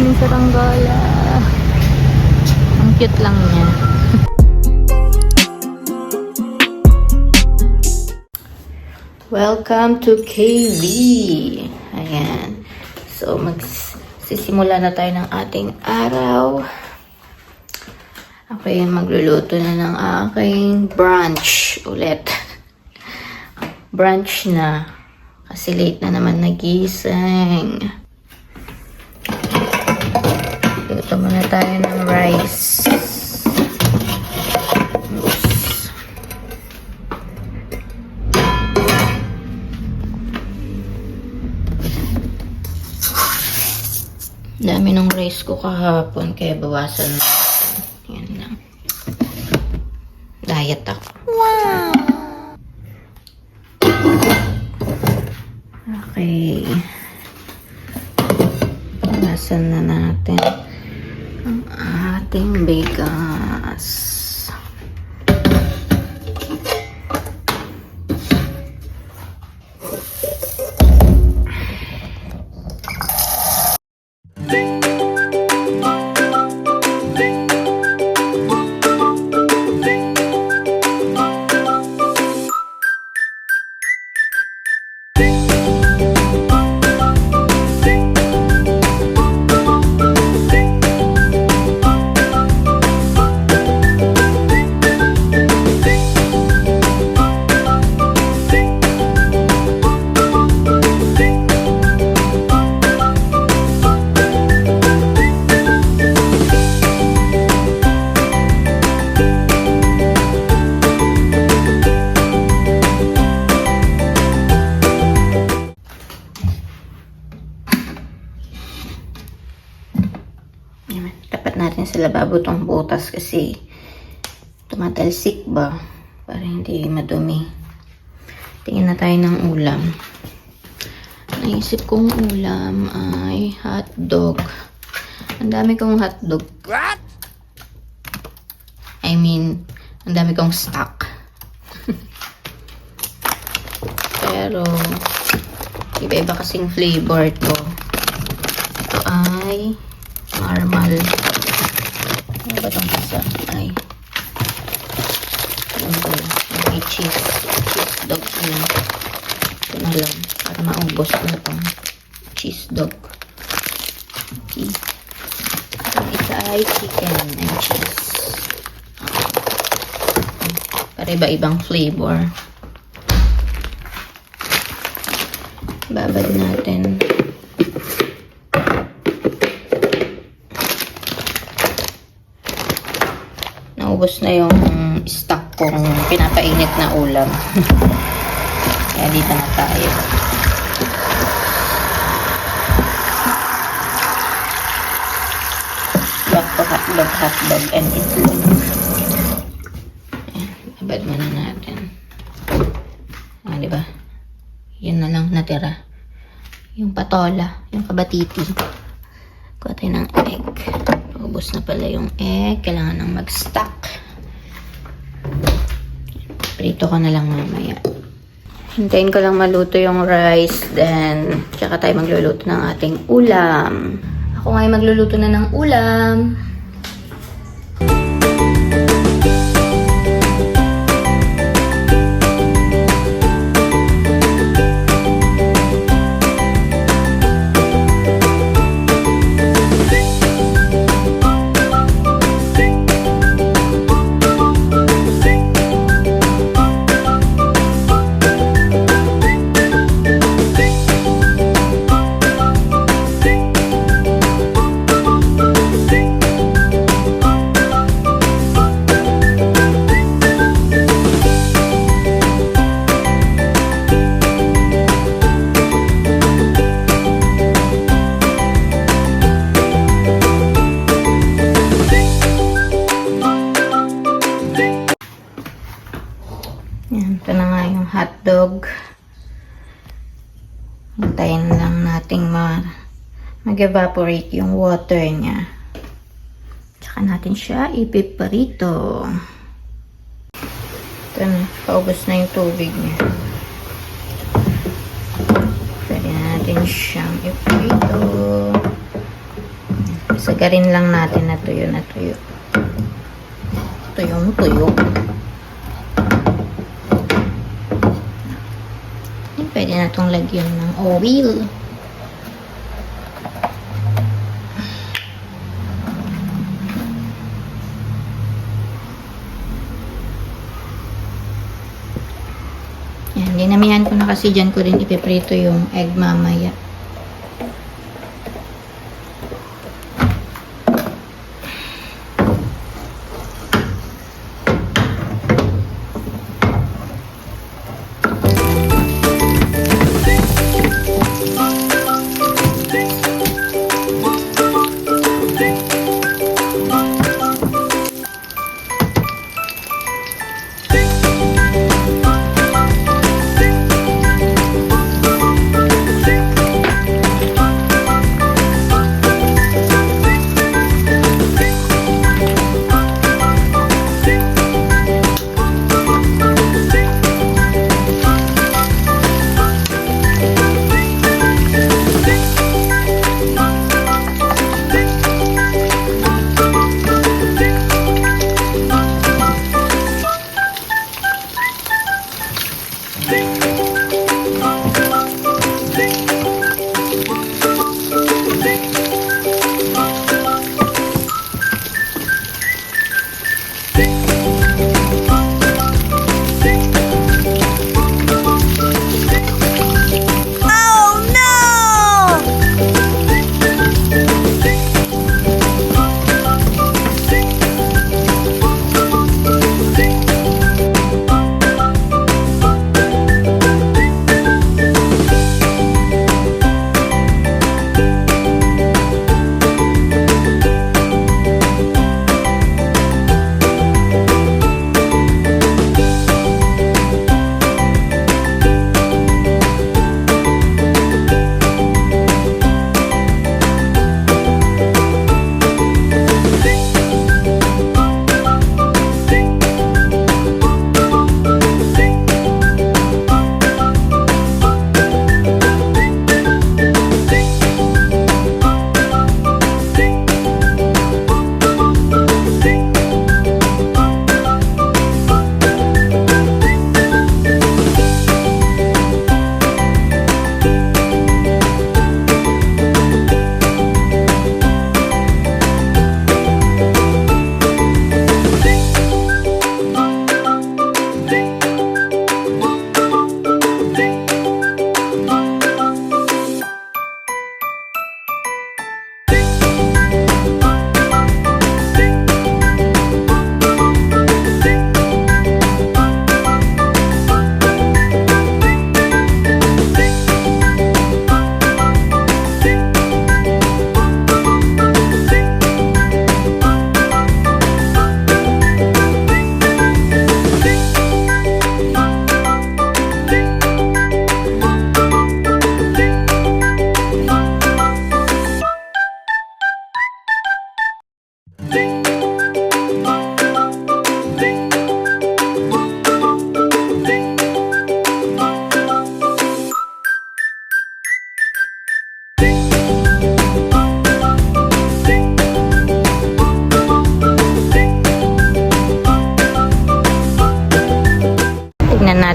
ni Saranggola. Ang cute lang niya. Welcome to KV. Ayan. So, magsisimula na tayo ng ating araw. Ako yung magluluto na ng aking brunch ulit. Brunch na. Kasi late na naman nagising. Luto muna tayo ng rice. Dami ng rice ko kahapon, kaya bawasan na. Yan lang. Diet ako. Wow! Okay. Bawasan na natin ang ating bigas. Tapat natin sa lababo tong butas kasi tumatalsik ba para hindi madumi. Tingin na tayo ng ulam. Naisip kong ulam ay hotdog. Ang dami kong hotdog. What? I mean, ang dami kong stock. Pero iba-iba kasing flavor to. Ito ay normal. Ano ba itong isa? Ay. May cheese. Cheese dog yun. Ito na lang. Para maubos ko na itong cheese dog. Okay. Itong isa ay chicken and cheese. Para iba-ibang flavor. Babad natin. Naubos na yung stock kong pinapainit na ulam. Kaya dito na tayo. Back to hotdog and itlog. Ayan, babad muna natin. Ah, diba? Yun na lang natira. Yung patola, yung kabatiti. Kuha tayo ng egg. Ubos na pala yung egg. Kailangan nang mag-stock. Prito ko na lang mamaya. Hintayin ko lang maluto yung rice. Then, tsaka tayo magluluto ng ating ulam. Ako ngayon magluluto na ng ulam. Yan, ito na nga yung hotdog. Hintayin lang nating mag-evaporate yung water niya. Tsaka natin siya ipiprito. Ito na, paubos na yung tubig niya. Pwede na natin siyang iprito. Sagarin lang natin na tuyo na tuyo. Tuyong tuyo. Pwede na itong lagyan ng oil. Yan, dinamihan ko na kasi dyan ko rin ipiprito yung egg mamaya.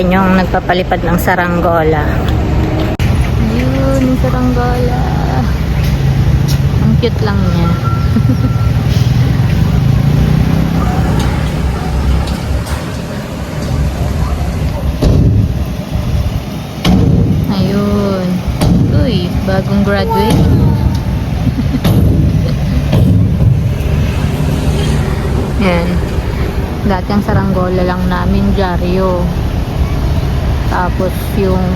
natin yung nagpapalipad ng saranggola. Ayun, yung saranggola. Ang cute lang niya. Ayun. Uy, bagong graduate. Yan. Dati ang saranggola lang namin, dyaryo. Tapos yung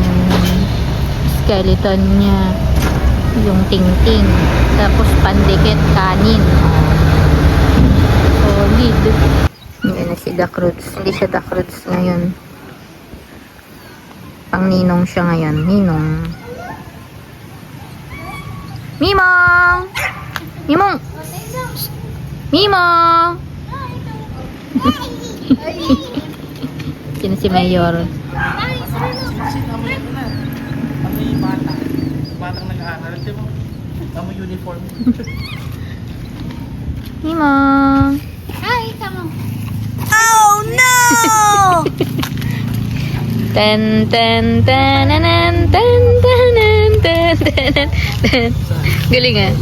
skeleton niya, yung tingting. Tapos pandikit, kanin. Solid. Yan na si Duck Roots. Hindi siya Duck Roots ngayon. Pang ninong siya ngayon. Ninong. Mimong! Mimong! Mimong! Sino si Mayor? Batang nag-aaral, di ba? Ang uniform. Himong. Hi, come on. Ten ten ten ten ten ten ten ten ten. Galing ah.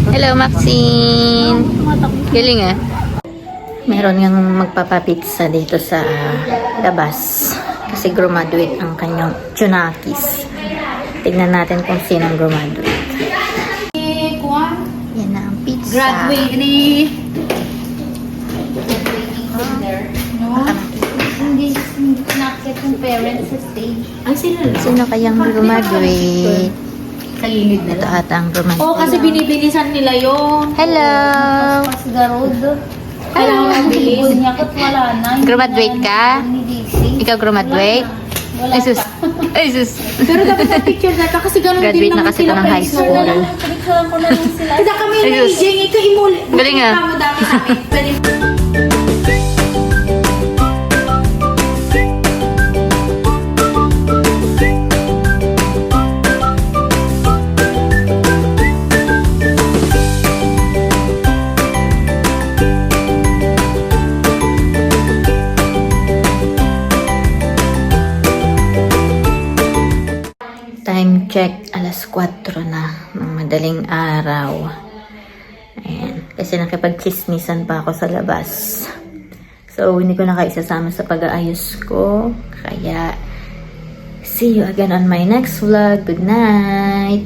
Hello Maxine. Galing ah. Meron ngang magpapapizza dito sa labas. Kasi graduate ang kanyang Chunakis. Tignan natin kung sinong graduate. Yan na ang pizza. Graduate ni. Hindi nakit yung parents sa stage. Ay, sila lang. Sino kayang graduate? Sa gilid na Ito lang. ata ang graduate. Oo, kasi binibilisan nila yun. Hello! Pas garod. Kailangan mabilis. Niya kat wala na. Graduate ka? Ni DC. Ikaw graduate? Wala Ay sus! pa. Ay sus! Pero dapat sa picture data kasi ganun Graduate din na naman kasi sila ito ng high pa-exam school. na lang. Pinicturean ko na lang sila. Kada kami Ay, na Diyos. ijeng, ikaw imuli. Galing ah. Mo dati sa amin. Pwede Time check, alas 4 na ng madaling araw. Ayan. Kasi nakipag-chismisan pa ako sa labas. So, hindi ko na kayo isasama sa pag-aayos ko. Kaya, see you again on my next vlog. Good night!